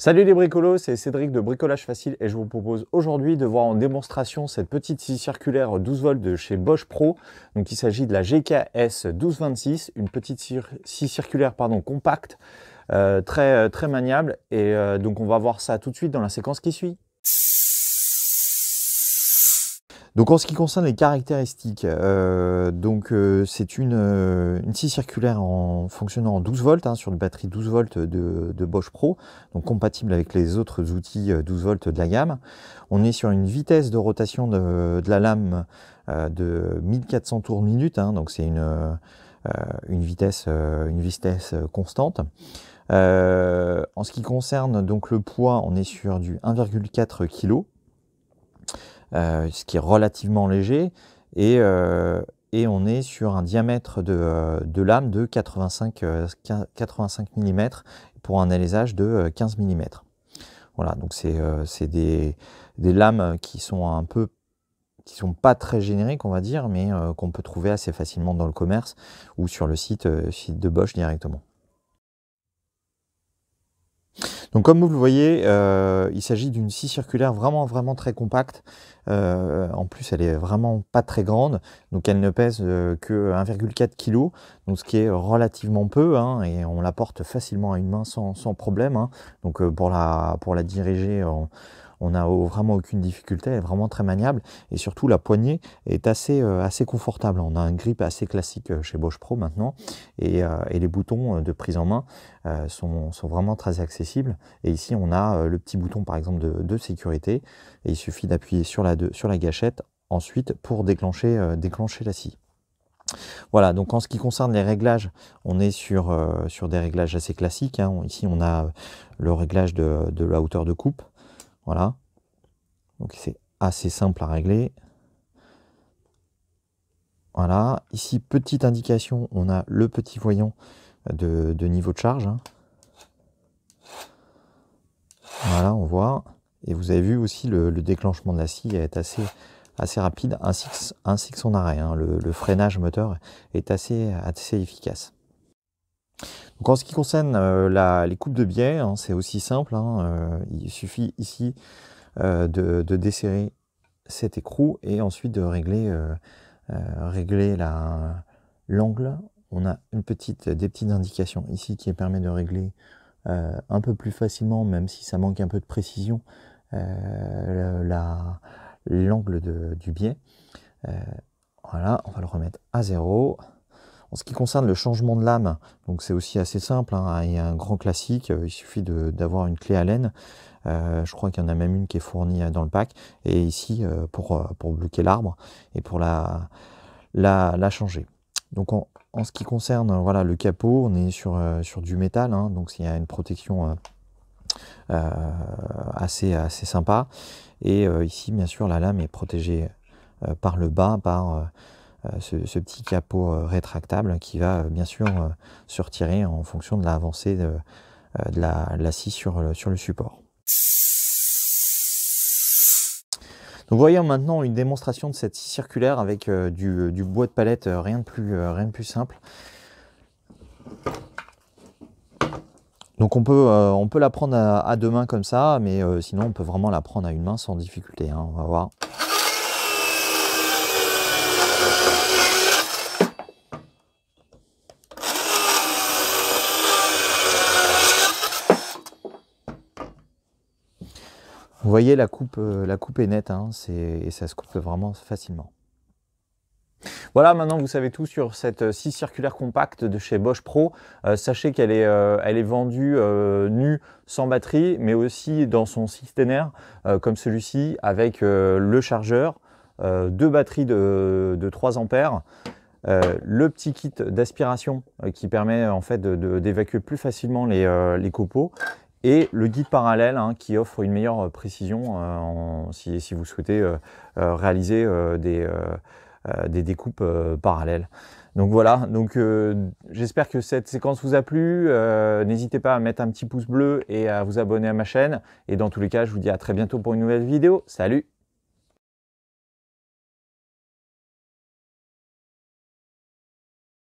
Salut les bricolos, c'est Cédric de Bricolage Facile et je vous propose aujourd'hui de voir en démonstration cette petite scie circulaire 12 volts de chez Bosch Pro. Donc il s'agit de la GKS 1226, une petite scie circulaire compacte, très maniable et donc on va voir ça tout de suite dans la séquence qui suit. Donc en ce qui concerne les caractéristiques, c'est une scie circulaire fonctionnant en 12 volts sur une batterie 12 volts de Bosch Pro, donc compatible avec les autres outils 12 volts de la gamme. On est sur une vitesse de rotation de la lame de 1400 tours minute, donc c'est une vitesse constante. En ce qui concerne donc le poids, on est sur du 1,4 kg. Ce qui est relativement léger, et on est sur un diamètre de lame de 85 mm pour un alésage de 15 mm. Voilà, donc c'est des lames qui sont pas très génériques, on va dire, mais qu'on peut trouver assez facilement dans le commerce ou sur le site de Bosch directement. Donc comme vous le voyez, il s'agit d'une scie circulaire vraiment très compacte. En plus, elle est vraiment pas très grande, donc elle ne pèse que 1,4 kg, donc ce qui est relativement peu, et on la porte facilement à une main sans problème. Donc pour la diriger, on n'a vraiment aucune difficulté, elle est vraiment très maniable, et surtout la poignée est assez confortable. On a un grip assez classique chez Bosch Pro maintenant, et les boutons de prise en main sont vraiment très accessibles. Et ici on a le petit bouton par exemple de sécurité, et il suffit d'appuyer sur la gâchette ensuite pour déclencher la scie. Voilà, donc en ce qui concerne les réglages, on est sur des réglages assez classiques. Ici on a le réglage de la hauteur de coupe. Voilà, donc c'est assez simple à régler. Voilà, ici petite indication, on a le petit voyant de niveau de charge. Voilà, on voit. Et vous avez vu aussi le déclenchement de la scie est assez rapide, ainsi que son arrêt. Le freinage moteur est assez efficace. Donc en ce qui concerne les coupes de biais, c'est aussi simple. Il suffit ici de desserrer cet écrou et ensuite de régler l'angle. On a des petites indications ici qui permet de régler un peu plus facilement, même si ça manque un peu de précision, l'angle du biais. Voilà, on va le remettre à 0. En ce qui concerne le changement de lame, donc c'est aussi assez simple, il y a un grand classique, il suffit d'avoir une clé Allen. Je crois qu'il y en a même une qui est fournie dans le pack, et ici pour bloquer l'arbre et pour la changer. Donc en ce qui concerne le capot, on est sur du métal, donc il y a une protection assez sympa, et ici bien sûr la lame est protégée par le bas, par ce petit capot rétractable qui va bien sûr se retirer en fonction de l'avancée de la scie sur le support. Donc voyons maintenant une démonstration de cette scie circulaire avec du bois de palette, rien de plus simple. Donc on peut la prendre à deux mains comme ça, mais sinon on peut vraiment la prendre à une main sans difficulté, on va voir. Vous voyez, la coupe est nette, et ça se coupe vraiment facilement. Voilà, maintenant vous savez tout sur cette scie circulaire compacte de chez Bosch Pro. Sachez qu'elle est vendue nue, sans batterie, mais aussi dans son systénaire, comme celui-ci, avec le chargeur, deux batteries de 3 ampères, le petit kit d'aspiration qui permet en fait d'évacuer plus facilement les copeaux, et le guide parallèle qui offre une meilleure précision si vous souhaitez réaliser des découpes parallèles. Donc voilà, j'espère que cette séquence vous a plu. N'hésitez pas à mettre un petit pouce bleu et à vous abonner à ma chaîne. Et dans tous les cas, je vous dis à très bientôt pour une nouvelle vidéo. Salut!